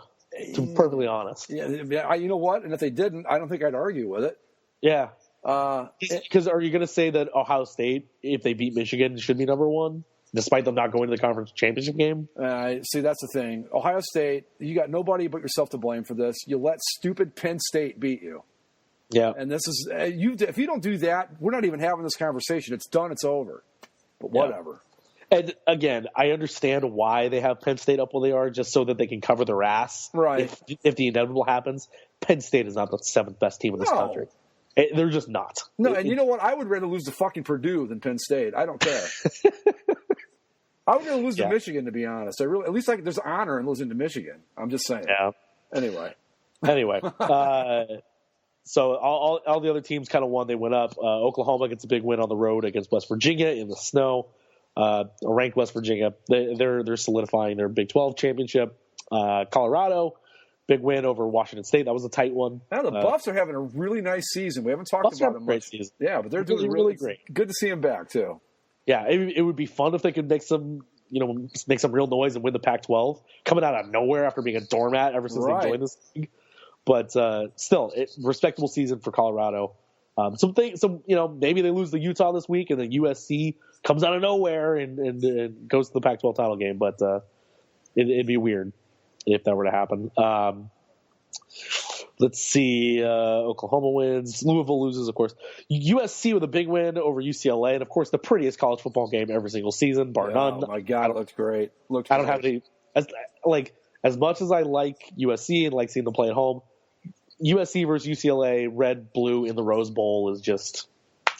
to be perfectly honest. Yeah, you know what? And if they didn't, I don't think I'd argue with it. Yeah. Because are you going to say that Ohio State, if they beat Michigan, should be number 1, despite them not going to the conference championship game? See, that's the thing. Ohio State, you got nobody but yourself to blame for this. You let stupid Penn State beat you. Yeah. And this is if you don't do that, we're not even having this conversation. It's done. It's over. But whatever. And again, I understand why they have Penn State up where they are, just so that they can cover their ass. Right. If the inevitable happens. Penn State is not the 7th best team in this country. They're just not. No, and you know what? I would rather lose to fucking Purdue than Penn State. I don't care. I would rather lose to Michigan, to be honest. At least there's honor in losing to Michigan. I'm just saying. Yeah. Anyway. So all the other teams kind of won. They went up. Oklahoma gets a big win on the road against West Virginia in the snow. A ranked West Virginia. They're solidifying their Big 12 championship. Colorado, big win over Washington State. That was a tight one. Now the Buffs are having a really nice season. We haven't talked about them much. Season. Yeah, but they're doing really great. Good to see them back too. Yeah, it would be fun if they could make some real noise and win the Pac-12, coming out of nowhere after being a doormat ever since they joined this league. But still, respectable season for Colorado. Maybe they lose to Utah this week, and then USC comes out of nowhere and goes to the Pac-12 title game. But it'd be weird if that were to happen. Let's see. Oklahoma wins. Louisville loses, of course. USC with a big win over UCLA, and of course the prettiest college football game every single season, bar none. Oh my God, it looked great. I don't have any. As much as I like USC and like seeing them play at home, USC versus UCLA, red blue in the Rose Bowl is just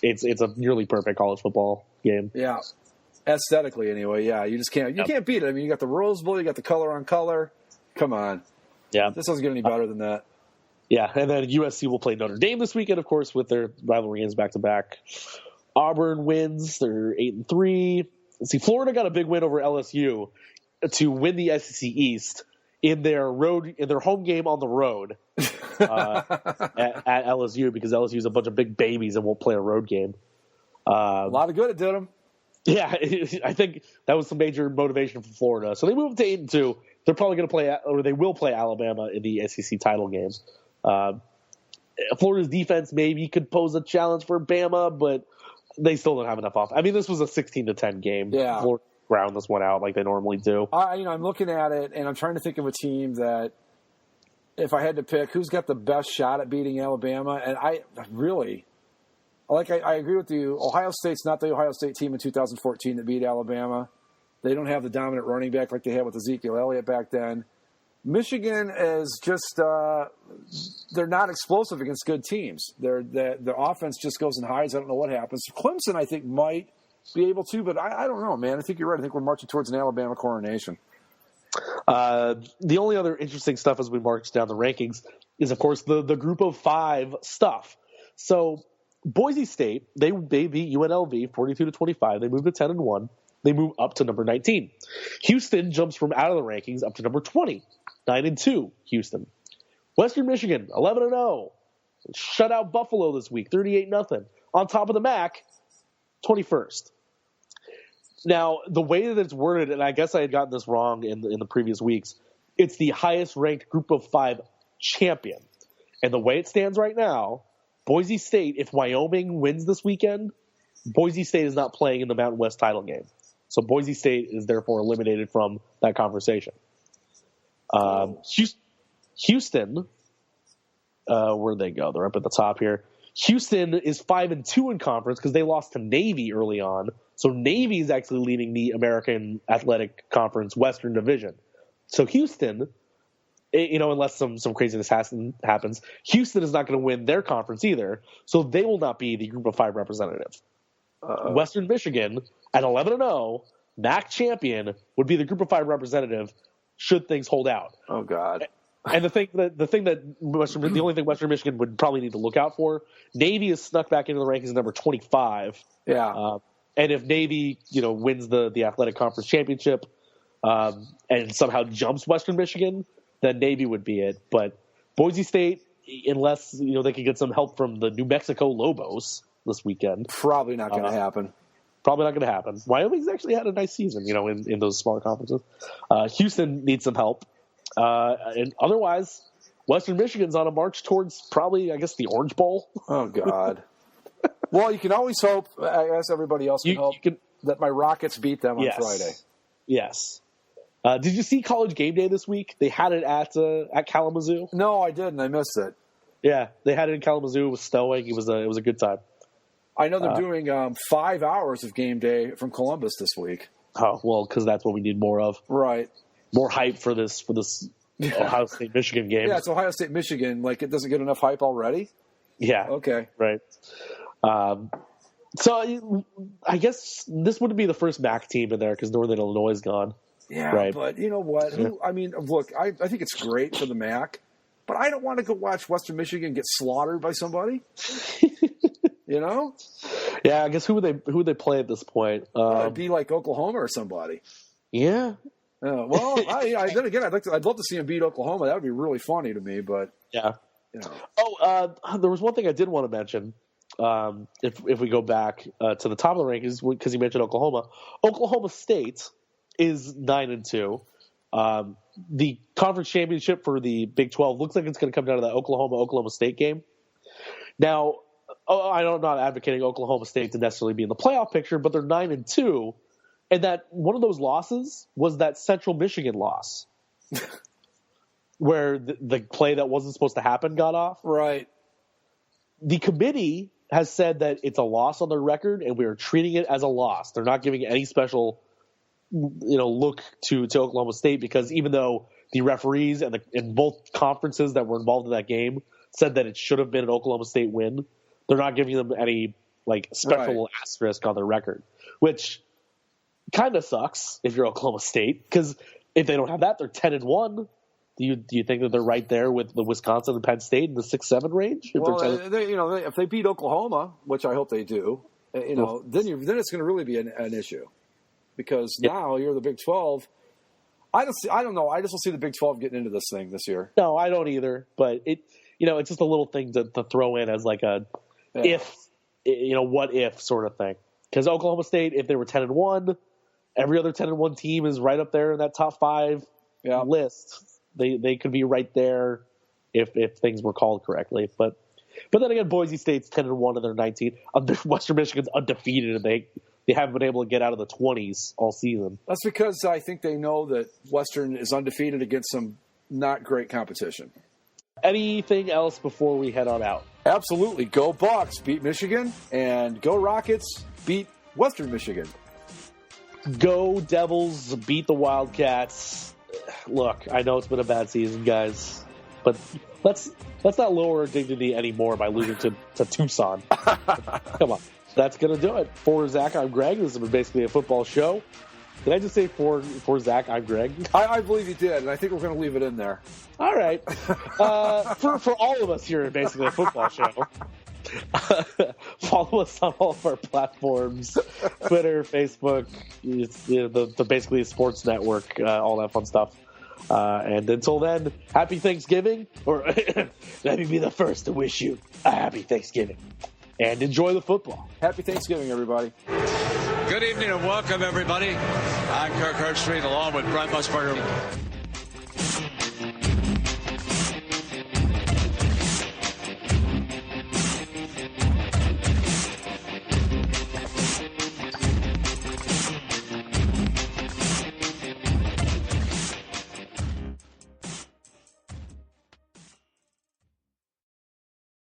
it's a nearly perfect college football game. Yeah, aesthetically anyway. Yeah, you just can't beat it. I mean, you got the Rose Bowl, you got the color on color. Come on. Yeah, this doesn't get any better than that. Yeah, and then USC will play Notre Dame this weekend, of course, with their rivalry games back to back. Auburn wins; they're 8-3. Let's see, Florida got a big win over LSU to win the SEC East in their home game on the road at LSU, because LSU is a bunch of big babies and won't play a road game. A lot of good it did them. Yeah, I think that was some major motivation for Florida. So they moved to 8-2. They're probably going to play, or they will play Alabama in the SEC title game. Florida's defense maybe could pose a challenge for Bama, but they still don't have enough offense. I mean, this was a 16-10 game. Yeah. Florida ground this one out like they normally do. I'm looking at it, and I'm trying to think of a team that, if I had to pick, who's got the best shot at beating Alabama, and I agree with you. Ohio State's not the Ohio State team in 2014 that beat Alabama. They don't have the dominant running back like they had with Ezekiel Elliott back then. Michigan is just they're not explosive against good teams. The offense just goes and hides. I don't know what happens. Clemson, I think, might be able to, but I don't know, man. I think you're right. I think we're marching towards an Alabama coronation. The only other interesting stuff as we march down the rankings is, of course, the group of five stuff. So Boise State, they beat UNLV 42-25. They moved to 10-1. They move up to number 19. Houston jumps from out of the rankings up to number 20. 9-2, Houston. Western Michigan, 11-0. Shut out Buffalo this week, 38-0. On top of the MAC, 21st. Now, the way that it's worded, and I guess I had gotten this wrong in the previous weeks, it's the highest ranked group of five champion. And the way it stands right now, Boise State, if Wyoming wins this weekend, Boise State is not playing in the Mountain West title game. So Boise State is therefore eliminated from that conversation. Houston, where'd they go? They're up at the top here. Houston is 5-2 in conference because they lost to Navy early on. So Navy is actually leading the American Athletic Conference Western Division. So Houston, unless some craziness happens, Houston is not going to win their conference either. So they will not be the group of five representative. Western Michigan at 11-0, MAC champion, would be the group of five representative should things hold out. Oh God. And the only thing Western Michigan would probably need to look out for, Navy is snuck back into the rankings at number 25. Yeah. And if Navy, wins the Athletic Conference Championship, and somehow jumps Western Michigan, then Navy would be it. But Boise State, unless they could get some help from the New Mexico Lobos this weekend, probably not going to happen. Probably not going to happen. Wyoming's actually had a nice season, in those smaller conferences. Houston needs some help. And otherwise, Western Michigan's on a march towards probably, I guess, the Orange Bowl. Oh, God. Well, you can always hope, I guess everybody else can hope, that my Rockets beat them on Friday. Yes. Did you see College Game Day this week? They had it at Kalamazoo. No, I didn't. I missed it. Yeah, they had it in Kalamazoo. It was snowing. It was a good time. I know they're doing 5 hours of game day from Columbus this week. Oh, well, because that's what we need more of. Right. More hype for this Ohio State-Michigan game. Yeah, it's Ohio State-Michigan. Like, it doesn't get enough hype already? Yeah. Okay. Right. So I guess this wouldn't be the first MAC team in there because Northern Illinois is gone. Yeah, right. But you know what? Look, I think it's great for the MAC, but I don't want to go watch Western Michigan get slaughtered by somebody. Yeah, I guess who would they play at this point? It'd be like Oklahoma or somebody. Yeah. Well, then again, I'd love to see them beat Oklahoma. That would be really funny to me. But yeah. Oh, there was one thing I did want to mention. If we go back to the top of the rankings, because you mentioned Oklahoma. Oklahoma State is 9-2. The conference championship for the Big 12 looks like it's going to come down to that Oklahoma State game. Now, I'm not advocating Oklahoma State to necessarily be in the playoff picture, but they're 9-2, and that one of those losses was that Central Michigan loss. where the play that wasn't supposed to happen got off. Right. The committee has said that it's a loss on their record, and we are treating it as a loss. They're not giving any special, look to Oklahoma State, because even though the referees and in both conferences that were involved in that game said that it should have been an Oklahoma State win, they're not giving them any special asterisk on their record, which kind of sucks if you're Oklahoma State, because if they don't have that, they're 10-1. Do you think that they're right there with the Wisconsin and Penn State in the 6-7 range? If they beat Oklahoma, which I hope they do, then it's going to really be an issue, because now you're the Big 12. I don't know. I just don't see the Big 12 getting into this thing this year. No, I don't either. But it's just a little thing to throw in as like a what if sort of thing. Because Oklahoma State, if they were 10-1, every other 10-1 team is right up there in that top 5 list. They could be right there if things were called correctly. But then again, Boise State's 10-1 and they're 19. Western Michigan's undefeated, and they haven't been able to get out of the 20s all season. That's because I think they know that Western is undefeated against some not great competition. Anything else before we head on out? Absolutely. Go Bucks, beat Michigan, and go Rockets, beat Western Michigan. Go Devils, beat the Wildcats. Look, I know it's been a bad season, guys, but let's not lower our dignity anymore by losing to Tucson. Come on. That's going to do it. For Zach, I'm Greg. This has been basically a football show. Did I just say for Zach, I'm Greg? I believe you did, and I think we're going to leave it in there. All right. For all of us here at Basically a Football Show, follow us on all of our platforms, Twitter, Facebook, the Basically Sports Network, all that fun stuff. And until then, happy Thanksgiving, or let me be the first to wish you a happy Thanksgiving. And enjoy the football. Happy Thanksgiving, everybody. Good evening and welcome, everybody. I'm Kirk Herbstreit, along with Brent Musburger.